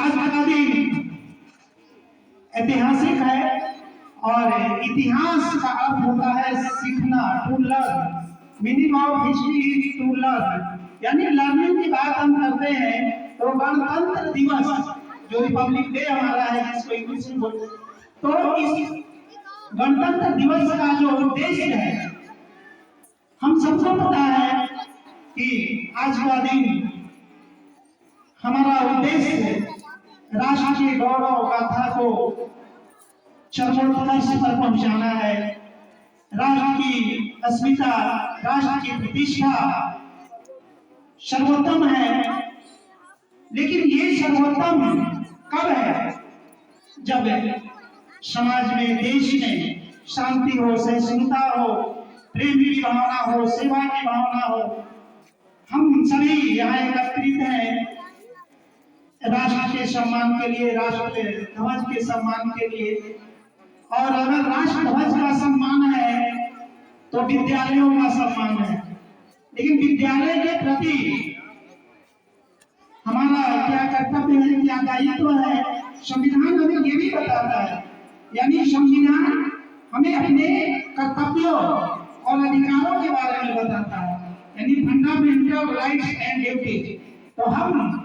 आज का दिन ऐतिहासिक है और इतिहास का अर्थ होता है सीखना, to learn. Meaning of history is to learn, यानी लर्निंग की बात हम करते हैं तो गणतंत्र दिवस जो रिपब्लिक डे हमारा है जिसको इंग्लिश में बोलते हैं, तो इस गणतंत्र दिवस का जो उद्देश्य है हम सबको पता है कि आज का दिन हमारा उद्देश्य राष्ट्र के गौरव गाथा को सर्वोत्कर्ष पर पहुंचाना है। राष्ट्र की अस्मिता, राष्ट्र की प्रतिष्ठा सर्वोत्तम है, लेकिन ये सर्वोत्तम कब है? जब समाज में, देश में शांति हो, सहिष्णुता हो, प्रेम की भावना हो, सेवा की भावना हो। हम सभी यहाँ एकत्रित हैं राष्ट्र के सम्मान के लिए, राष्ट्र ध्वज के सम्मान के लिए। और अगर राष्ट्र ध्वज का सम्मान है तो विद्यालयों का सम्मान है, लेकिन विद्यालय के प्रति हमारा क्या कर्तव्य है, क्या दायित्व है, संविधान हमें ये भी बताता है। यानी संविधान हमें अपने कर्तव्यों और अधिकारों के बारे में बताता है, यानी फंडामेंटल राइट्स एंड ड्यूटीज। तो हम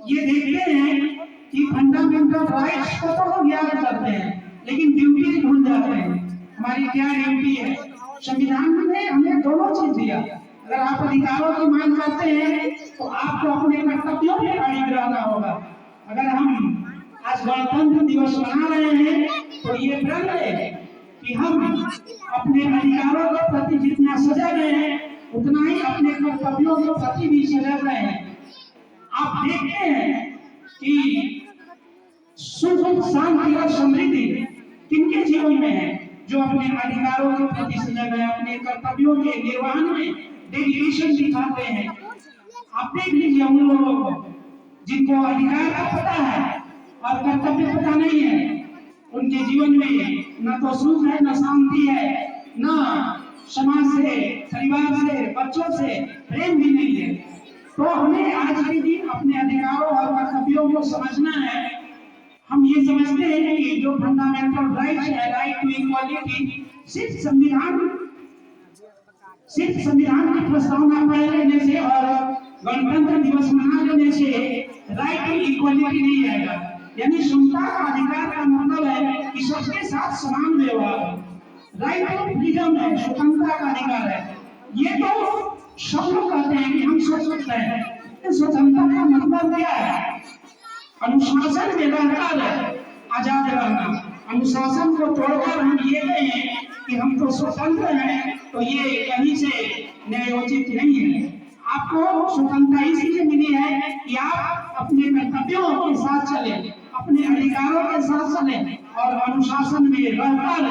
ये देखते हैं कि फंडामेंटल राइट्स को तो हम याद करते हैं लेकिन ड्यूटीज भूल जाते हैं। हमारी क्या ड्यूटी है? संविधान ने हमें दोनों चीज दिया। अगर आप अधिकारों की मांग करते हैं तो आपको अपने कर्तव्यों पे अड़िग रहना होगा। अगर हम आज गणतंत्र दिवस मना रहे हैं तो ये प्रण है कि हम अपने अधिकारों के प्रति जितना सजग हैं उतना ही अपने कर्तव्यों के प्रति भी सजग रहे। आप देखते हैं कि सुख, शांति और समृद्धि किनके जीवन में है? जो अपने अधिकारों के प्रति सजग है, अपने कर्तव्यों के निर्वहन में डेडिकेशन दिखाते हैं। आप देख लीजिए उन लोगों को जिनको अधिकार का पता है और कर्तव्य पता नहीं है, उनके जीवन में न तो सुख है, न शांति है, न समाज से, परिवार से, बच्चों से प्रेम भी नहीं है। तो हमें आज के दिन अपने अधिकारों और कर्तव्यों को समझना है। हम ये समझते हैं कि जो फंडामेंटल राइट्स है, राइट टू इक्वालिटी, सिर्फ संविधान की प्रस्तावना पढ़ लेने से और गणतंत्र दिवस मना लेने से राइट टू इक्वालिटी नहीं आएगा। यानी समता का अधिकार का मतलब है कि सबके साथ समान व्यवहार। राइट टू फ्रीडम है, स्वतंत्रता का अधिकार है। ये तो सब लोग कहते हैं कि हम स्वतंत्र हैं। स्वतंत्रता का मतलब क्या है? अनुशासन में रहकर आजाद रहना। अनुशासन को तोड़कर हम ये कहें कि हम तो स्वतंत्र हैं, तो ये कहीं से न्यायोचित नहीं है। आपको स्वतंत्रता इसलिए मिली है कि आप अपने कर्तव्यों के साथ चले, अपने अधिकारों के साथ चले और अनुशासन में रहकर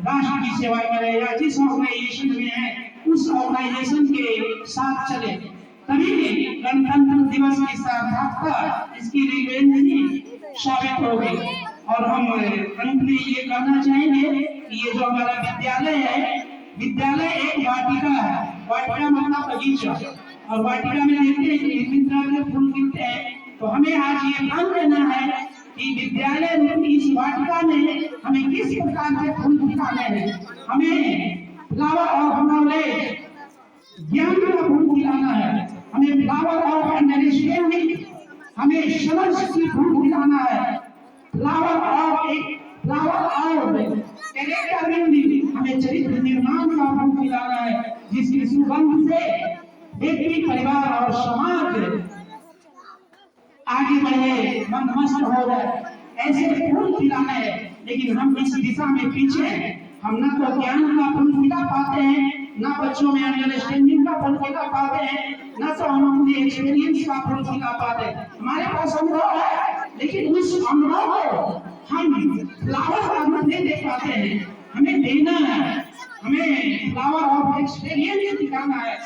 राष्ट्र की सेवा करें या जिस ऑर्गेनाइजेशन में है उस ऑर्गेनाइजेशन के साथ चले, तभी गणतंत्र दिवस की सार्थकता, इसकी रिलेवेंसी साबित होगी। और हम अंत में ये कहना चाहेंगे कि ये जो हमारा विद्यालय है, विद्यालय एक वाटिका है। वाटिका मतलब बगीचा, और वाटिका में देखते हैं कि विभिन्न तरह के फूल खिलते हैं। तो हमें आज ये ध्यान देना है कि विद्यालय में, इस वाटिका में हमें किस प्रकार के फूल खिलाने हैं। हमें फ्लावर ऑफ नॉलेज, ज्ञान का फूल खिलाना है। हमें फ्लावर ऑफ अंडरस्टैंडिंग, हमें समझ की फूल खिलाना है। फ्लावर ऑफ कैरेक्टर बिल्डिंग, हमें चरित्र निर्माण का फूल खिलाना है, जिसकी सुगंध से व्यक्ति, परिवार और समाज आगे बढ़े, मन मस्त हो जाए, ऐसे फूल खिलाना है। लेकिन हम इस दिशा में पीछे हैं। हम ना तो ज्ञान का फूल खिला पाते हैं, ना बच्चों में अंडरस्टैंडिंग का फूल खिला पाते हैं, ना तो हम अपने एक्सपीरियंस का फूल खिला पाते हैं। हमारे पास अनुभव है, लेकिन उस अनुभव को हम फ्लावर का रूप नहीं दे पाते हैं। हमें देना है, हमें फ्लावर ऑफ एक्सपीरियंस दिखाना है,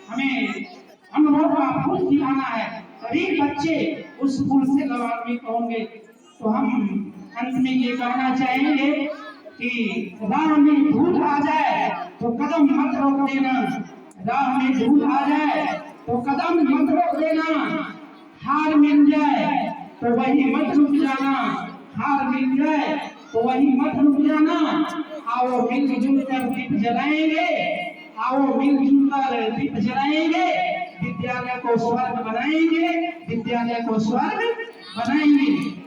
हमें अनुभव का फूल खिलाना है, तभी बच्चे उस फूल से लाभान्वित होंगे। तो हम अंत में ये कहना चाहेंगे कि राह में धूल आ जाए तो कदम मत रोक देना। राह में धूल आ जाए तो कदम मत रोक देना। हार मिल जाए तो वही मत रुक जाना, हार मिल जाए तो वही मत रुक जाना। आओ मिलजुल कर दीप जलाएंगे, आओ मिलजुल कर दीप जलाएंगे, विद्यालय को स्वर्ग बनाएंगे, विद्यालय को स्वर्ग बनाएंगे।